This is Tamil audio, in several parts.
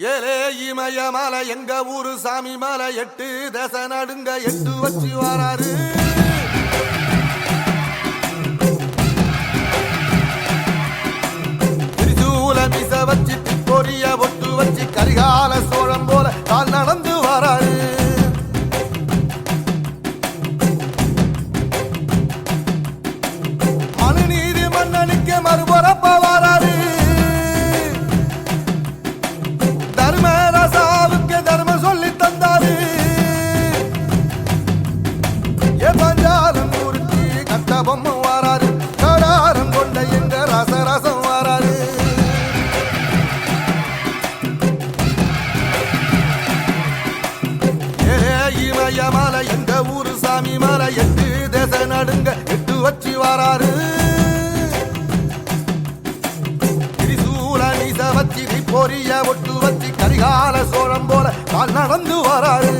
ஏலே இமய மலை எங்க ஊரு சாமி மலை 8 தசை நடுங்க 8 வச்சு வராரு. திரிசூல மிச வச்சு பொரிய ஒட்டு வச்சு கரிகால சோழம் போல கால் நடந்து வராரு. மனுநீதி மன்னனுக்கு மறுபரப்ப வராரு. தர்மராசாவுக்கு தர்மம் சொல்லி தந்தாரு. பஞ்சாலம் ஊருக்கு கட்ட பொம்மை வராரு. கடாரம் கொண்ட எங்க ரசரசம் வராரு. இமய மலை எங்க ஊரு சாமி மலை 8 தேச நடுங்க 8 வச்சு வராரு. திரிசூல நீச வச்சு பொரிய ஒட்டு வச்சு கரிகால சோழம் போல கால் நடந்து வராரு.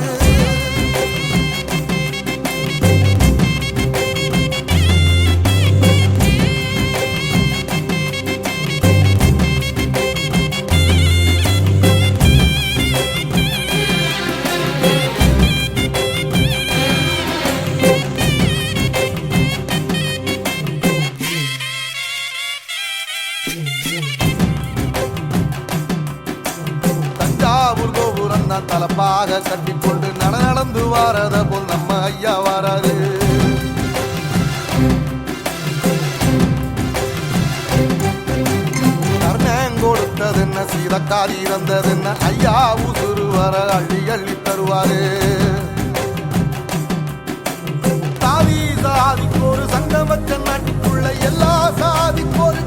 தஞ்சாவூர் கோபுரம் தான் தலப்பாக கட்டிக்கொண்டு நடந்து வாரத போல் நம்ம ஐயா வராது. கர்ணன் கொடுத்ததென்ன சீதக்காரி இறந்ததென்ன ஐயா உசுறு வர அள்ளி அள்ளி தருவாரு. சாதிக்கு ஒரு சங்கம் வச்ச நாட்டுக்குள்ள எல்லா சாதிக்கு ஒரு